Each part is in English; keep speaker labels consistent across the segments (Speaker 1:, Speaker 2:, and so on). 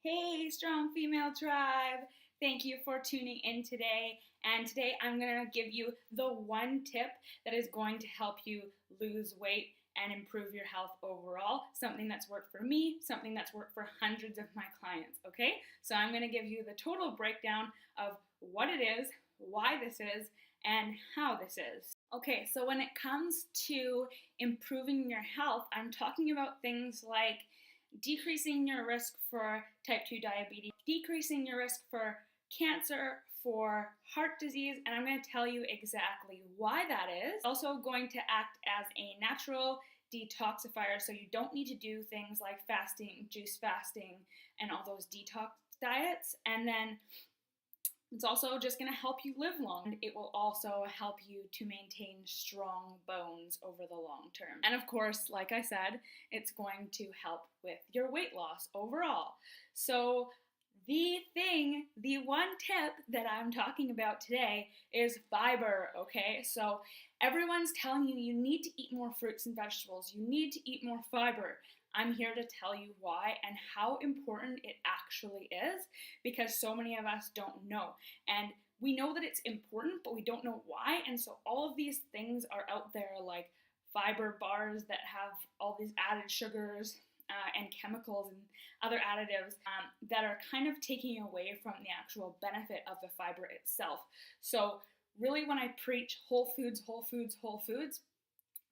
Speaker 1: Hey, Strong Female Tribe! Thank you for tuning in today. And today I'm going to give you the one tip that is going to help you lose weight and improve your health overall. Something that's worked for me, something that's worked for hundreds of my clients, okay? So I'm going to give you the total breakdown of what it is, why this is, and how this is. Okay, so when it comes to improving your health, I'm talking about things like decreasing your risk for type 2 diabetes, decreasing your risk for cancer, for heart disease, and I'm going to tell you exactly why that is. Also going to act as a natural detoxifier, so you don't need to do things like fasting, juice fasting, and all those detox diets. And then it's also just going to help you live long. It will also help you to maintain strong bones over the long term. And of course, like I said, it's going to help with your weight loss overall. So the one tip that I'm talking about today is fiber, okay? So everyone's telling you you need to eat more fruits and vegetables. You need to eat more fiber. I'm here to tell you why and how important it actually is, because so many of us don't know. And we know that it's important, but we don't know why. And so all of these things are out there, like fiber bars that have all these added sugars and chemicals and other additives that are kind of taking away from the actual benefit of the fiber itself. So really, when I preach whole foods, whole foods, whole foods,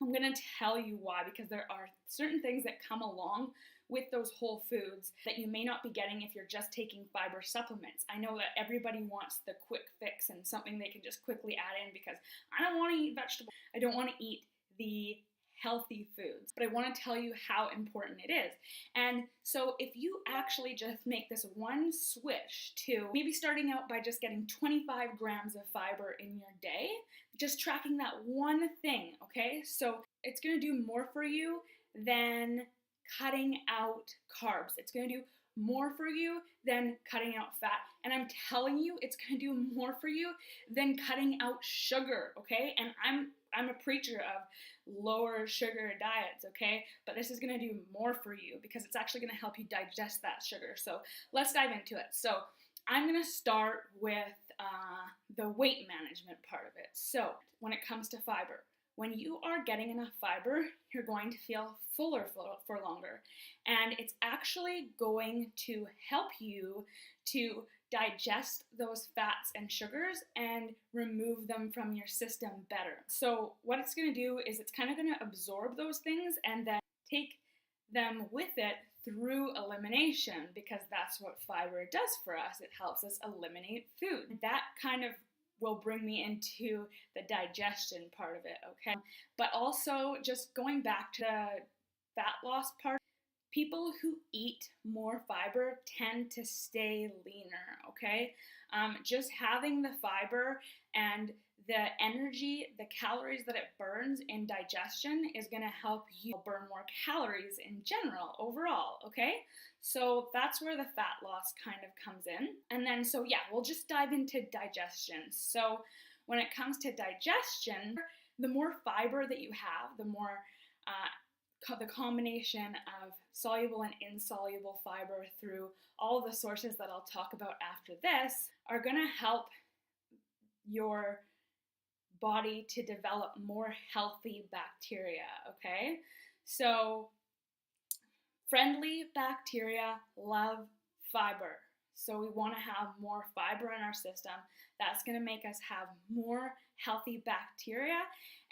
Speaker 1: I'm going to tell you why, because there are certain things that come along with those whole foods that you may not be getting if you're just taking fiber supplements. I know that everybody wants the quick fix and something they can just quickly add in because I don't want to eat vegetables. I don't want to eat the healthy foods, but I want to tell you how important it is. And so if you actually just make this one switch to maybe starting out by just getting 25 grams of fiber in your day, just tracking that one thing, okay? So it's going to do more for you than cutting out carbs. It's going to do more for you than cutting out fat. And I'm telling you, it's going to do more for you than cutting out sugar, okay? And I'm a preacher of lower sugar diets, okay? But this is going to do more for you because it's actually going to help you digest that sugar. So let's dive into it. So I'm going to start with the weight management part of it. So when it comes to fiber, when you are getting enough fiber, you're going to feel fuller for longer. And it's actually going to help you to digest those fats and sugars and remove them from your system better. So what it's going to do is it's kind of going to absorb those things and then take them with it through elimination, because that's what fiber does for us. It helps us eliminate food. That kind of will bring me into the digestion part of it, okay? But also, just going back to the fat loss part, people who eat more fiber tend to stay leaner, okay? Just having the fiber and the energy, the calories that it burns in digestion is gonna help you burn more calories in general, overall, okay? So that's where the fat loss kind of comes in. And then, so yeah, we'll just dive into digestion. So when it comes to digestion, the more fiber that you have, the more the combination of soluble and insoluble fiber through all the sources that I'll talk about after this are going to help your body to develop more healthy bacteria, okay? So friendly bacteria love fiber. So we want to have more fiber in our system. That's going to make us have more healthy bacteria,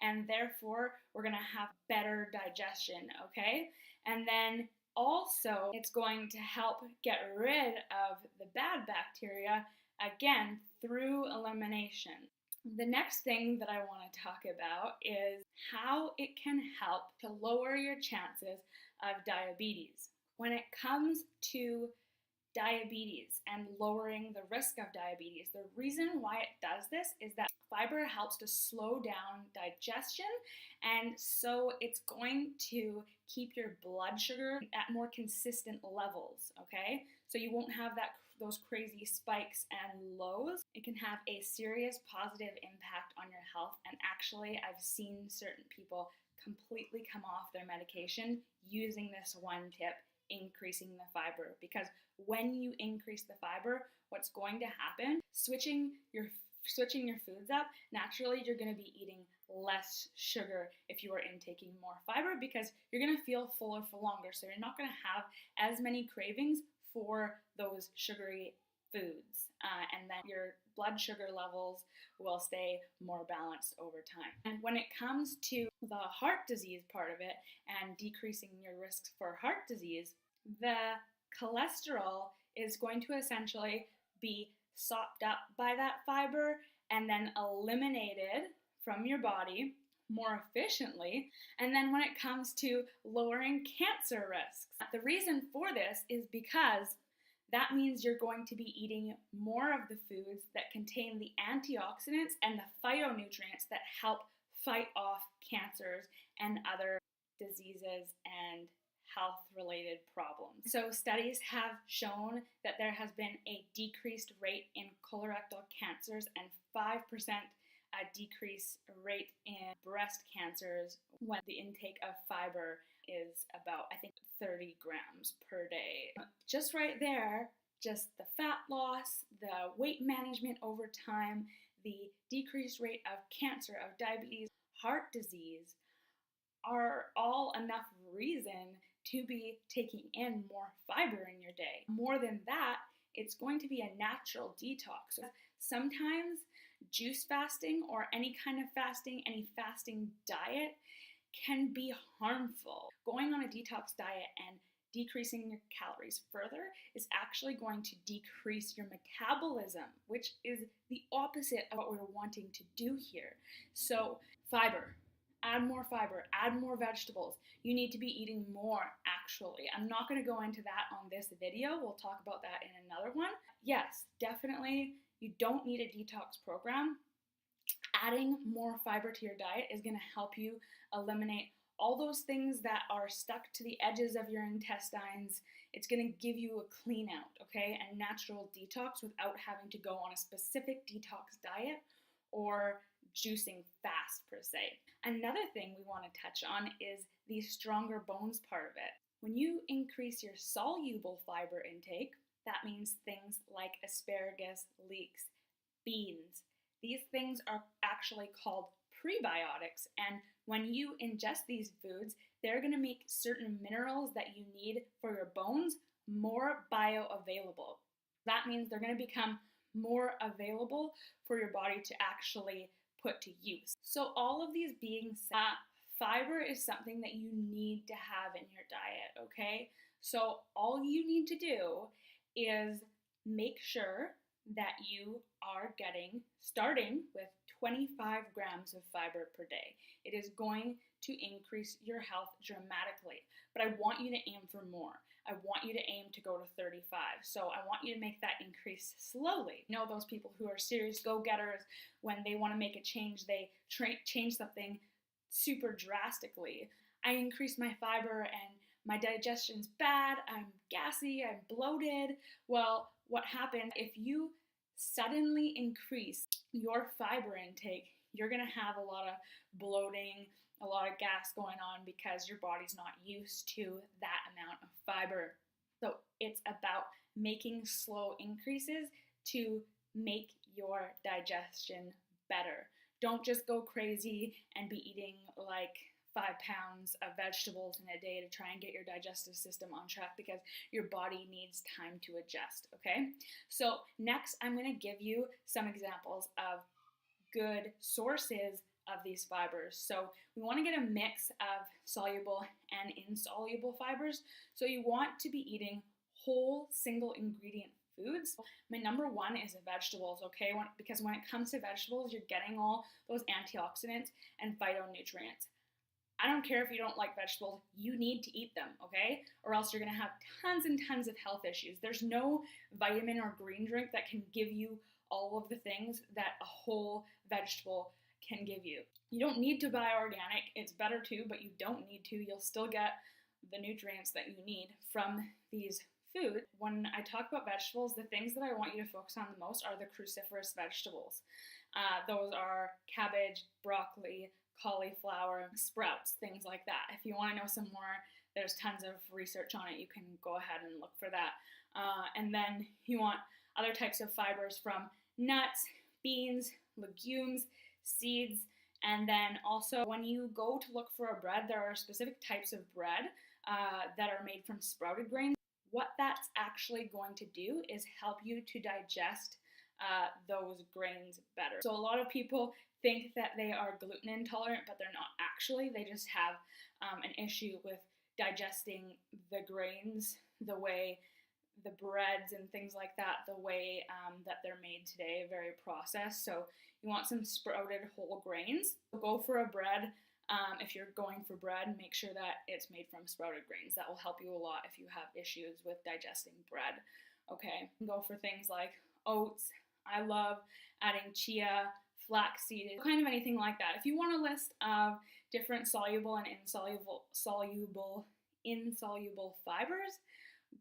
Speaker 1: and therefore we're going to have better digestion, okay? And then also it's going to help get rid of the bad bacteria, again, through elimination. The next thing that I want to talk about is how it can help to lower your chances of diabetes. When it comes to diabetes and lowering the risk of diabetes, the reason why it does this is that fiber helps to slow down digestion, and so it's going to keep your blood sugar at more consistent levels, okay? So you won't have those crazy spikes and lows. It can have a serious positive impact on your health, and actually I've seen certain people completely come off their medication using this one tip, increasing the fiber, because when you increase the fiber, what's going to happen, switching your foods up, naturally you're going to be eating less sugar if you are intaking more fiber, because you're going to feel fuller for longer. So you're not going to have as many cravings for those sugary foods, and then your blood sugar levels will stay more balanced over time. And when it comes to the heart disease part of it and decreasing your risks for heart disease, the cholesterol is going to essentially be sopped up by that fiber and then eliminated from your body more efficiently. And then when it comes to lowering cancer risks, the reason for this is because that means you're going to be eating more of the foods that contain the antioxidants and the phytonutrients that help fight off cancers and other diseases and health-related problems. So studies have shown that there has been a decreased rate in colorectal cancers and 5% decrease rate in breast cancers when the intake of fiber is about, I think, 30 grams per day. Just right there, just the fat loss, the weight management over time, the decreased rate of cancer, of diabetes, heart disease, are all enough reason to be taking in more fiber in your day. More than that, it's going to be a natural detox. Sometimes juice fasting or any kind of fasting, any fasting diet can be harmful. Going on a detox diet and decreasing your calories further is actually going to decrease your metabolism, which is the opposite of what we're wanting to do here. So fiber. Add more fiber, add more vegetables. You need to be eating more, actually. I'm not going to go into that on this video. We'll talk about that in another one. Yes, definitely, you don't need a detox program. Adding more fiber to your diet is going to help you eliminate all those things that are stuck to the edges of your intestines. It's going to give you a clean out, okay, and natural detox without having to go on a specific detox diet or juicing fast per se. Another thing we want to touch on is the stronger bones part of it. When you increase your soluble fiber intake, that means things like asparagus, leeks, beans. These things are actually called prebiotics, and when you ingest these foods, they're going to make certain minerals that you need for your bones more bioavailable. That means they're going to become more available for your body to actually put to use. So all of these being said, fiber is something that you need to have in your diet, okay? So all you need to do is make sure that you are starting with 25 grams of fiber per day. It is going to increase your health dramatically, but I want you to aim for more. I want you to aim to go to 35. So I want you to make that increase slowly. You know, those people who are serious go-getters, when they want to make a change, they change something super drastically. I increased my fiber and my digestion's bad, I'm gassy, I'm bloated. Well, what happens if you suddenly increase your fiber intake? You're going to have a lot of bloating, a lot of gas going on because your body's not used to that amount of fiber. So it's about making slow increases to make your digestion better. Don't just go crazy and be eating like 5 pounds of vegetables in a day to try and get your digestive system on track, because your body needs time to adjust, okay? So next, I'm going to give you some examples of good sources of these fibers. So we want to get a mix of soluble and insoluble fibers. So you want to be eating whole single ingredient foods. My number one is vegetables, okay? Because when it comes to vegetables, you're getting all those antioxidants and phytonutrients. I don't care if you don't like vegetables, you need to eat them, okay? Or else you're gonna have tons and tons of health issues. There's no vitamin or green drink that can give you all of the things that a whole vegetable can give you. You don't need to buy organic, it's better to, but you don't need to. You'll still get the nutrients that you need from these foods. When I talk about vegetables, the things that I want you to focus on the most are the cruciferous vegetables. Those are cabbage, broccoli, cauliflower, sprouts, things like that. If you want to know some more, there's tons of research on it. You can go ahead and look for that. And then you want other types of fibers from nuts, beans, legumes, seeds, and then also when you go to look for a bread, there are specific types of bread that are made from sprouted grains. What that's actually going to do is help you to digest those grains better. So a lot of people think that they are gluten intolerant, but they're not actually. They just have an issue with digesting the grains the way the breads and things like that, the way that they're made today, very processed. So you want some sprouted whole grains. So go for a bread. If you're going for bread, make sure that it's made from sprouted grains. That will help you a lot if you have issues with digesting bread. Okay, go for things like oats. I love adding chia, flaxseed, kind of anything like that. If you want a list of different soluble and insoluble fibers,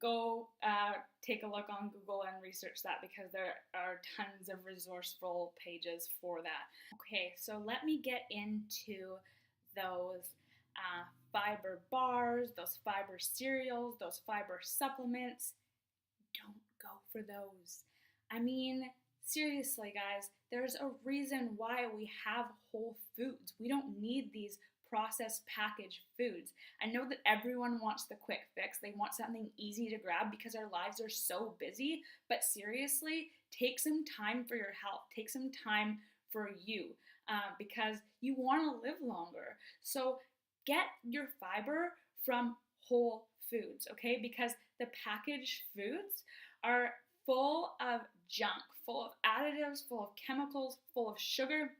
Speaker 1: go take a look on Google and research that, because there are tons of resourceful pages for that. Okay, so let me get into those fiber bars, those fiber cereals, those fiber supplements. Don't go for those. I mean, seriously, guys, there's a reason why we have whole foods. We don't need these processed packaged foods. I know that everyone wants the quick fix. They want something easy to grab because our lives are so busy, but seriously, take some time for your health. Take some time for you because you want to live longer. So get your fiber from whole foods, okay? Because the packaged foods are full of junk, full of additives, full of chemicals, full of sugar.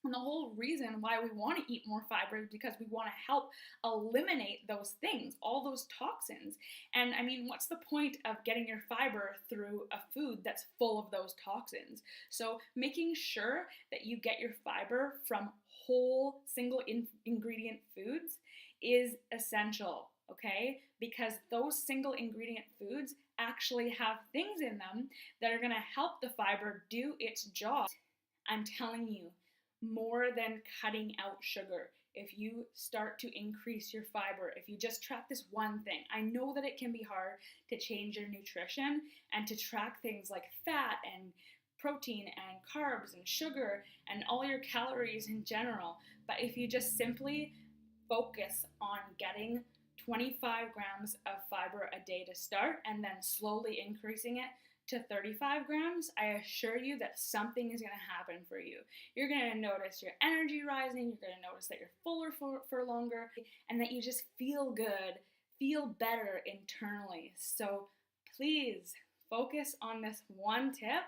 Speaker 1: And the whole reason why we want to eat more fiber is because we want to help eliminate those things, all those toxins. And I mean, what's the point of getting your fiber through a food that's full of those toxins? So making sure that you get your fiber from whole single ingredient foods is essential, okay? Because those single ingredient foods actually have things in them that are going to help the fiber do its job. I'm telling you, more than cutting out sugar. If you start to increase your fiber, if you just track this one thing, I know that it can be hard to change your nutrition and to track things like fat and protein and carbs and sugar and all your calories in general. But if you just simply focus on getting 25 grams of fiber a day to start and then slowly increasing it to 35 grams, I assure you that something is going to happen for you. You're going to notice your energy rising, you're going to notice that you're fuller for longer, and that you just feel good, feel better internally. So please focus on this one tip.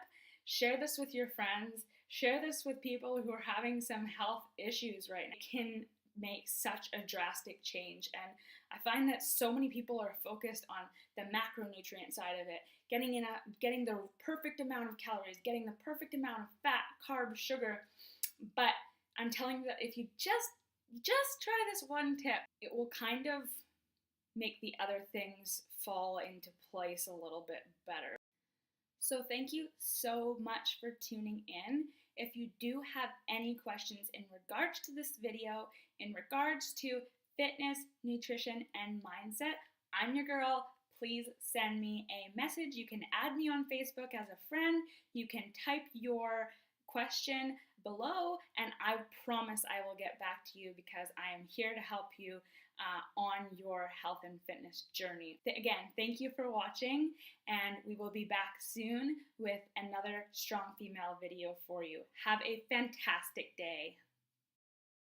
Speaker 1: Share this with your friends. Share this with people who are having some health issues right now. It can make such a drastic change. And I find that so many people are focused on the macronutrient side of it, getting the perfect amount of calories, getting the perfect amount of fat, carbs, sugar. But I'm telling you that if you just try this one tip, it will kind of make the other things fall into place a little bit better. So thank you so much for tuning in. If you do have any questions in regards to this video, in regards to fitness, nutrition, and mindset, I'm your girl. Please send me a message. You can add me on Facebook as a friend. You can type your question below, and I promise I will get back to you because I am here to help you on your health and fitness journey. Again, thank you for watching, and we will be back soon with another Strong Female video for you. Have a fantastic day.